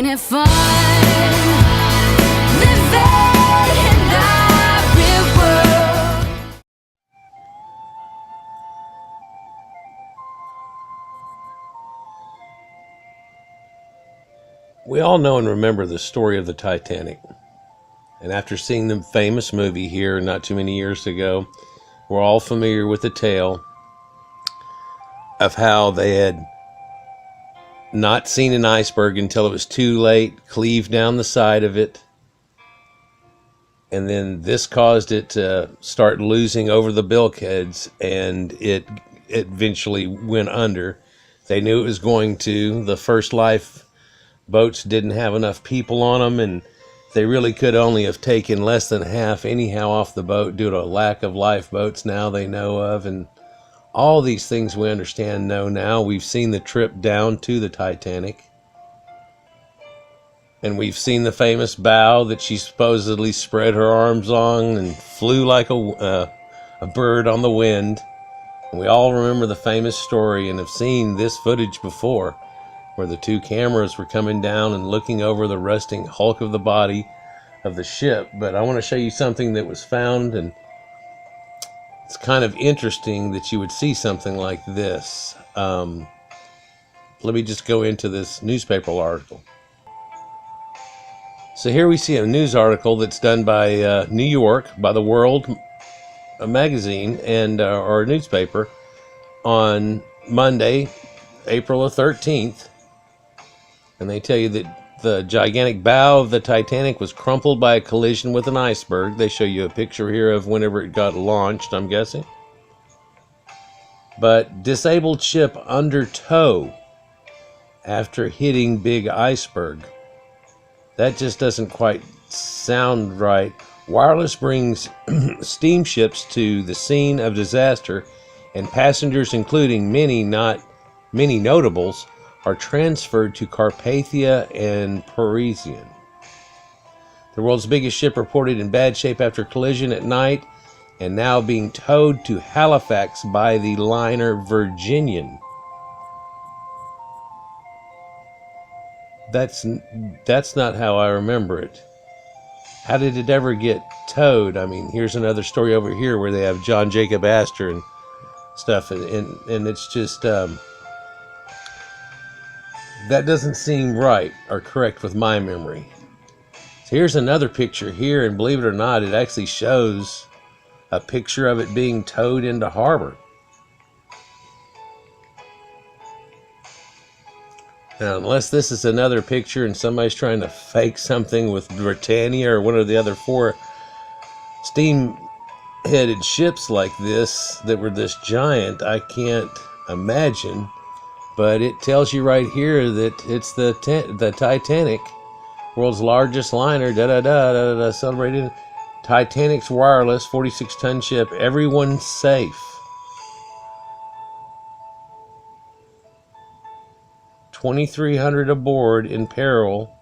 it fun living in that real world. We all know and remember the story of the Titanic. And after seeing the famous movie here not too many years ago, we're all familiar with the tale of how they had not seen an iceberg until it was too late, cleaved down the side of it, and then this caused it to start losing over the bulkheads, and it eventually went under. They knew it was going to. The first life boats didn't have enough people on them, and they really could only have taken less than half anyhow off the boat due to a lack of lifeboats now they know of. And all these things we understand know now. We've seen the trip down to the Titanic, and we've seen the famous bow that she supposedly spread her arms on and flew like a bird on the wind. And we all remember the famous story and have seen this footage before, where the two cameras were coming down and looking over the rusting hulk of the body of the ship. But I want to show you something that was found, and it's kind of interesting that you would see something like this. Let me just go into this newspaper article. So here we see a news article that's done by New York, by the World magazine and or newspaper on Monday, April the 13th. And they tell you that the gigantic bow of the Titanic was crumpled by a collision with an iceberg. They show you a picture here of whenever it got launched, I'm guessing. But disabled ship under tow after hitting big iceberg. That just doesn't quite sound right. Wireless brings steamships to the scene of disaster, and passengers, including many notables, are transferred to Carpathia and Parisian. The world's biggest ship reported in bad shape after collision at night, and now being towed to Halifax by the liner Virginian. That's not how I remember it. How did it ever get towed? I mean, here's another story over here where they have John Jacob Astor and stuff, and it's just that doesn't seem right or correct with my memory. So here's another picture here, and believe it or not, it actually shows a picture of it being towed into harbor. Now, unless this is another picture and somebody's trying to fake something with Britannia or one of the other four steam-headed ships like this that were this giant, I can't imagine. But it tells you right here that it's the Titanic, world's largest liner, celebrated. Titanic's wireless 46-ton ship, everyone's safe. 2,300 aboard in peril,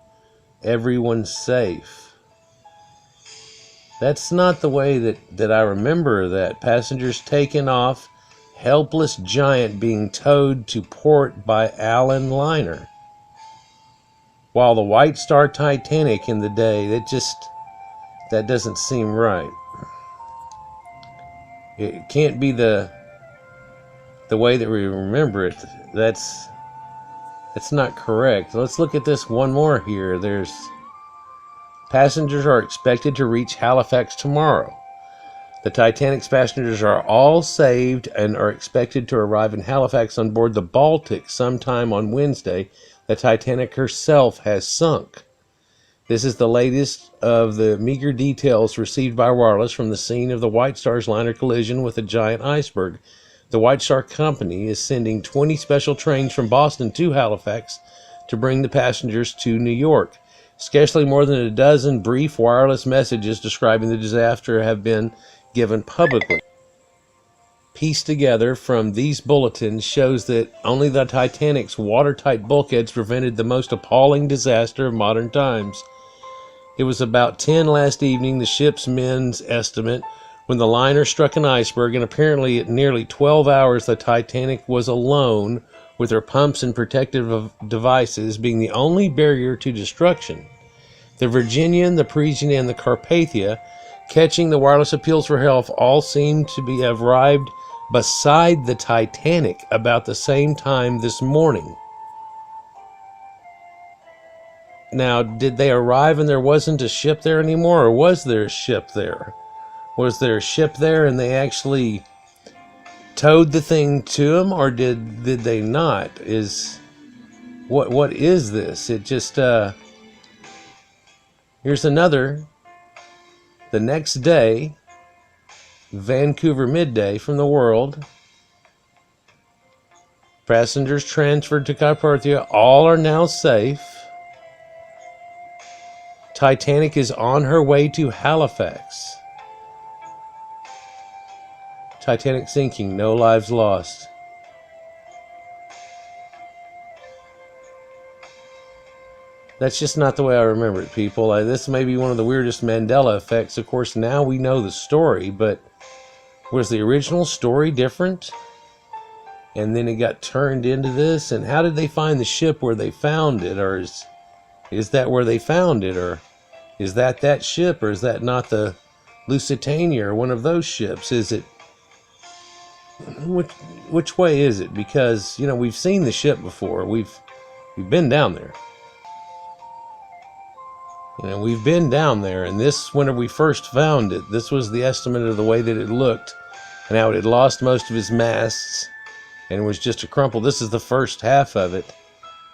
everyone's safe. That's not the way that I remember that. Passengers taken off, helpless giant being towed to port by Allen liner. While the White Star Titanic in the day, that doesn't seem right. It can't be the way that we remember it. That's not correct. Let's look at this one more here. There's passengers are expected to reach Halifax tomorrow. The Titanic's passengers are all saved and are expected to arrive in Halifax on board the Baltic sometime on Wednesday. The Titanic herself has sunk. This is the latest of the meager details received by wireless from the scene of the White Star's liner collision with a giant iceberg. The White Star Company is sending 20 special trains from Boston to Halifax to bring the passengers to New York. Scarcely more than a dozen brief wireless messages describing the disaster have been given publicly. Pieced together from these bulletins shows that only the Titanic's watertight bulkheads prevented the most appalling disaster of modern times. It was about 10 last evening, the ship's men's estimate, when the liner struck an iceberg, and apparently at nearly 12 hours the Titanic was alone with her pumps and protective devices being the only barrier to destruction. The Virginian, the Parisian, and the Carpathia, catching the wireless appeals for help, all seem to be arrived beside the Titanic about the same time this morning. Now, did they arrive and there wasn't a ship there anymore, or was there a ship there? Was there a ship there and they actually towed the thing to them, or did they not? What is this? It just here's another. The next day, Vancouver midday from the world. Passengers transferred to Carpathia. All are now safe. Titanic is on her way to Halifax. Titanic sinking, no lives lost. That's just not the way I remember it, people. This may be one of the weirdest Mandela effects. Of course, now we know the story, but was the original story different? And then it got turned into this? And how did they find the ship where they found it? Or is that where they found it? Or is that ship? Or is that not the Lusitania or one of those ships? Is it... Which way is it? Because, you know, we've seen the ship before. We've been down there. You know, we've been down there, and this, when we first found it, this was the estimate of the way that it looked, and how it had lost most of its masts, and it was just a crumple. This is the first half of it,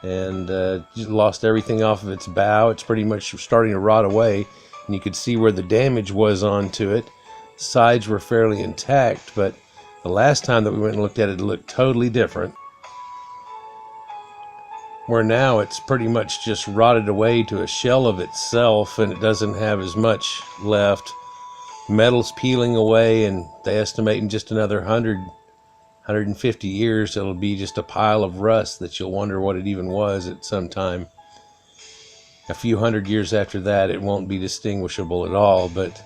and lost everything off of its bow. It's pretty much starting to rot away, and you could see where the damage was onto it. The sides were fairly intact, but the last time that we went and looked at it, it looked totally different. Where now it's pretty much just rotted away to a shell of itself, and it doesn't have as much left. Metal's peeling away, and they estimate in just another 150 years it'll be just a pile of rust that you'll wonder what it even was at some time. A few hundred years after that, it won't be distinguishable at all, but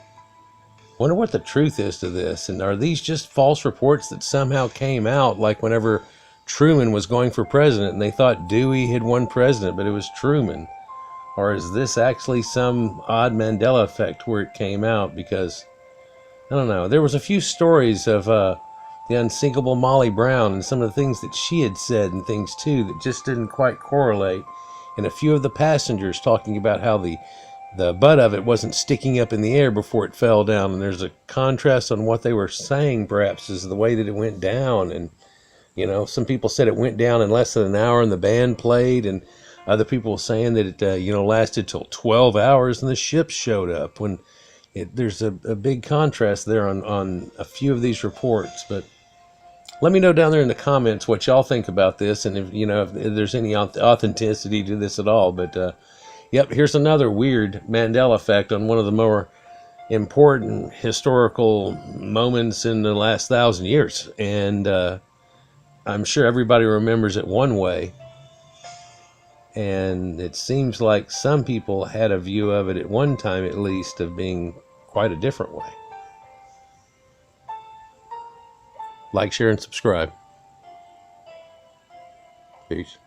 wonder what the truth is to this. And are these just false reports that somehow came out, like whenever Truman was going for president and they thought Dewey had won president, but it was Truman? Or is this actually some odd Mandela effect where it came out? Because, I don't know, there was a few stories of the unsinkable Molly Brown and some of the things that she had said and things too that just didn't quite correlate. And a few of the passengers talking about how the butt of it wasn't sticking up in the air before it fell down. And there's a contrast on what they were saying, perhaps, is the way that it went down. And, you know, some people said it went down in less than an hour and the band played, and other people were saying that it, lasted till 12 hours and the ship showed up. When there's a big contrast there on a few of these reports. But let me know down there in the comments what y'all think about this, and if there's any authenticity to this at all. But yep, here's another weird Mandela effect on one of the more important historical moments in the last 1,000 years. And I'm sure everybody remembers it one way, and it seems like some people had a view of it at one time, at least, of being quite a different way. Like, share, and subscribe. Peace.